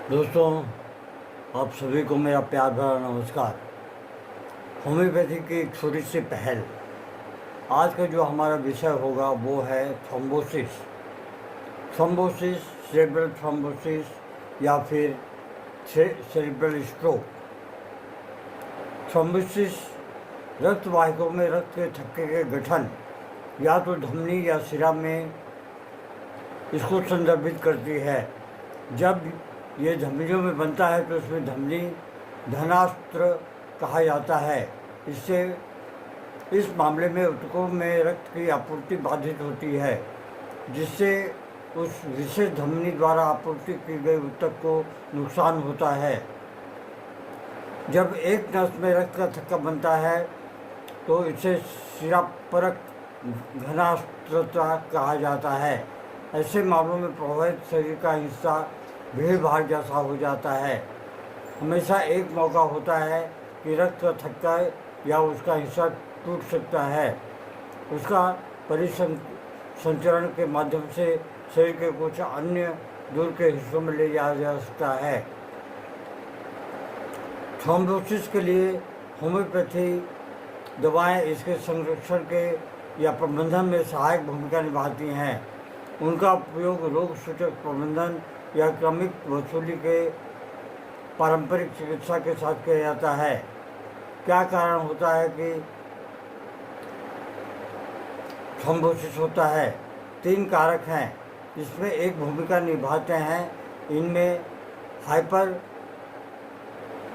दोस्तों, आप सभी को मेरा प्यार भरा नमस्कार। होम्योपैथी की एक छोटी सी पहल। आज का जो हमारा विषय होगा वो है थ्रोम्बोसिस। थ्रोम्बोसिस, सेरेब्रल थ्रोम्बोसिस या फिर सेरेब्रल स्ट्रोक। थ्रोम्बोसिस रक्त वाहिकाओं में रक्त के थक्के के गठन या तो धमनी या सिरा में इसको संदर्भित करती है। जब ये धमनियों में बनता है तो इसमें धमनी धनास्त्र कहा जाता है। इससे इस मामले में ऊतकों में रक्त की आपूर्ति बाधित होती है, जिससे उस विशेष धमनी द्वारा आपूर्ति की गई ऊतक को नुकसान होता है। जब एक नस में रक्त का थक्का बनता है तो इसे सिरापरक घनास्त्रता कहा जाता है। ऐसे मामलों में प्रभावित शरीर का हिस्सा भीड़ भाड़ जैसा हो जाता है। हमेशा एक मौका होता है कि रक्त का थक्का या उसका हिस्सा टूट सकता है। उसका परिसंचरण के माध्यम से शरीर के कुछ अन्य दूर के हिस्सों में ले जाया जा सकता है। थ्रोम्बोसिस के लिए होम्योपैथी दवाएं इसके संरक्षण के या प्रबंधन में सहायक भूमिका निभाती हैं। उनका उपयोग रोग सूचक प्रबंधन या क्रमिक वसूली के पारंपरिक चिकित्सा के साथ किया जाता है। क्या कारण होता है कि थ्रोम्बोसिस होता है? 3 कारक हैं जिसमें एक भूमिका निभाते हैं। इनमें हाइपर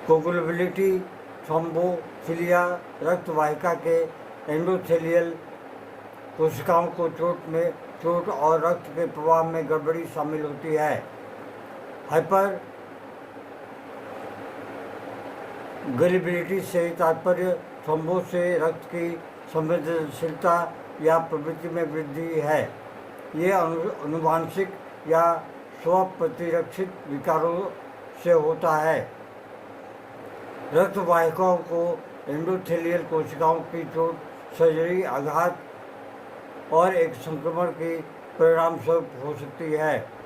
कोगुलेबिलिटी, थ्रोम्बोफिलिया, रक्त वाहिका के एंडोथेलियल कोशिकाओं को चोट और रक्त के प्रवाह में गड़बड़ी शामिल होती है। हाइपर गलिबिलिटी से तात्पर्य थ्रोम्बो से रक्त की संवेदनशीलता या प्रवृत्ति में वृद्धि है। ये अनुवांशिक या स्वप्रतिरक्षित विकारों से होता है। रक्त वाहिकाओं को एंडोथेलियल कोशिकाओं की चोट, सर्जरी, आघात और एक संक्रमण की परिणाम स्वरूप हो सकती है।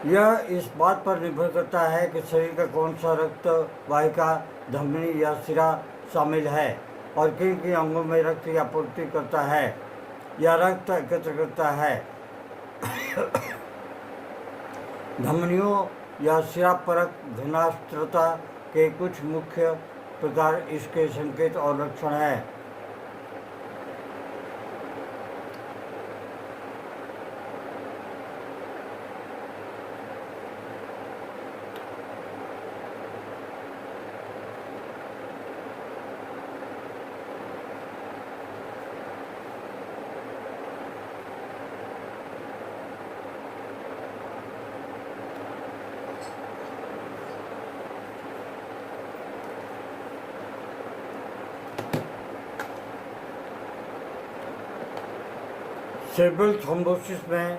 यह इस बात पर निर्भर करता है कि शरीर का कौन सा रक्त वाहिका, धमनी या सिरा शामिल है और किन किन अंगों में रक्त की आपूर्ति करता है या रक्त एकत्र करता है। धमनियों या सिरापरक घनास्त्रता के कुछ मुख्य प्रकार इसके संकेत और लक्षण हैं। सेरेब्रल थ्रोम्बोसिस में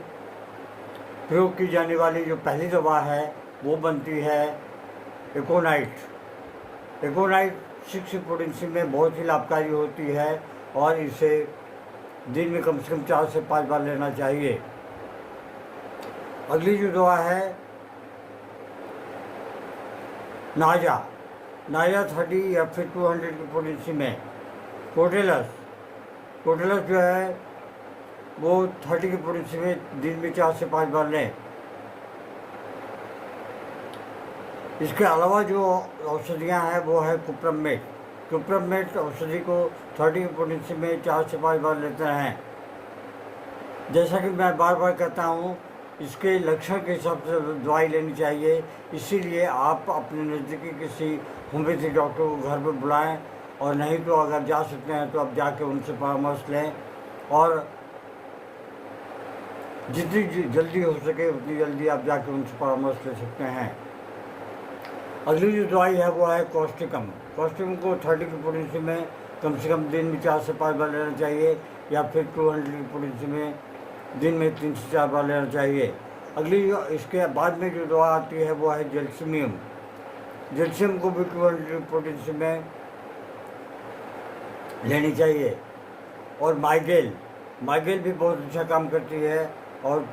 प्रयोग की जाने वाली जो पहली दवा है वो बनती है एकोनाइट। एकोनाइट 6 पोटेंसी में बहुत ही लाभकारी होती है और इसे दिन में कम से कम 4 से 5 बार लेना चाहिए। अगली जो दवा है नाजा 30 या फिर 200 की पोटेंसी में। कोटेलस जो है वो 30 की पोटेंसी में दिन में 4 से 5 बार लें। इसके अलावा जो औषधियाँ हैं वो है कुप्रमेट औषधि को 30 की पोटेंसी में 4 से 5 बार लेते हैं। जैसा कि मैं बार बार कहता हूँ, इसके लक्षण के हिसाब से दवाई लेनी चाहिए। इसीलिए आप अपने नज़दीकी किसी होम्योपैथी डॉक्टर को घर पर बुलाएं, और नहीं तो अगर जा सकते हैं तो आप जाके उनसे परामर्श लें और जितनी जल्दी हो सके उतनी जल्दी आप जाके उनसे परामर्श ले सकते हैं। अगली जो दवाई है वो है कॉस्टिकम को 30 की पोटेंसी में कम से कम दिन में 4 से 5 बार लेना चाहिए या फिर 200 की पोटेंसी में दिन में 3 से 4 बार लेना चाहिए। अगली जो इसके बाद में जो दवा आती है वो है जेल्सियम को भी 200 की पोटेंसी में लेनी चाहिए। और माइगेल भी बहुत अच्छा काम करती है और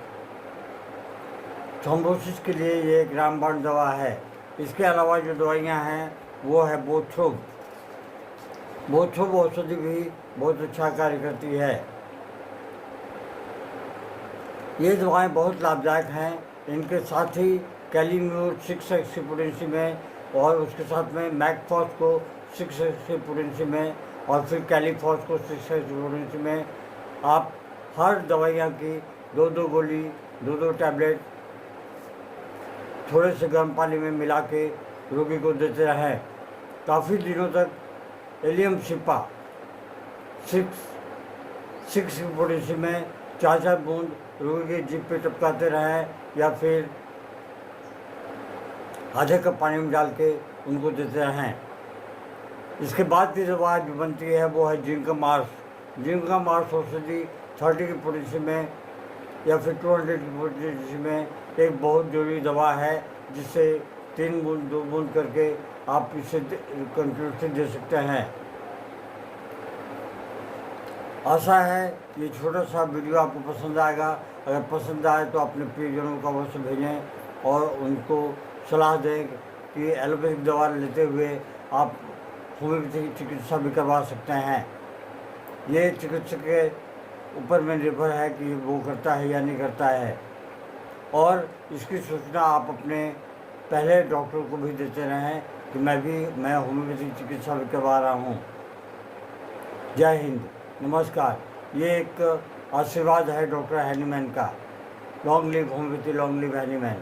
थ्रोम्बोसिस के लिए ये एक रामबाण दवा है। इसके अलावा जो दवाइयाँ हैं वो है बोथ्रोब। बोथ्रोब औषधि भी बहुत अच्छा कार्य करती है। ये दवाएं बहुत लाभदायक हैं। इनके साथ ही कैलीम्यूर 6 पोटेंसी में और उसके साथ में मैकफॉस को 6 पोटेंसी में और फिर कैलीफॉस को 6 पोटेंसी में आप हर दवाइयाँ की 2-2 गोली 2-2 टैबलेट थोड़े से गर्म पानी में मिला के रोगी को देते रहें। काफ़ी दिनों तक एलियम सिपा 6 पोटेंसी में 4-4 बूंद रोगी की जीभ पे टपकाते रहें या फिर आधे कप पानी में डाल के उनको देते रहें। इसके बाद की दवा जो बनती है वो है जिंक मार्स। जिंक मार्स औषधि 30 की पोटेंसी में या फिर 200 की पोटेंसी में एक बहुत जरूरी दवा है, जिससे 3 बूंद 2 बूंद करके आप इसे कंटिन्यूसली दे सकते हैं। आशा है ये छोटा सा वीडियो आपको पसंद आएगा। अगर पसंद आए तो अपने प्रियजनों को अवश्य भेजें और उनको सलाह दें कि एलोपैथिक दवा लेते हुए आप होम्योपैथिक चिकित्सा भी करवा सकते हैं। ये चिकित्सक के ऊपर में निर्भर है कि वो करता है या नहीं करता है, और इसकी सूचना आप अपने पहले डॉक्टर को भी देते रहें कि मैं होम्योपैथिक चिकित्सा भी करवा रहा हूँ। जय हिंद, नमस्कार। ये एक आशीर्वाद है डॉक्टर हैनीमैन का। Long live homeopathy, long live Hahnemann.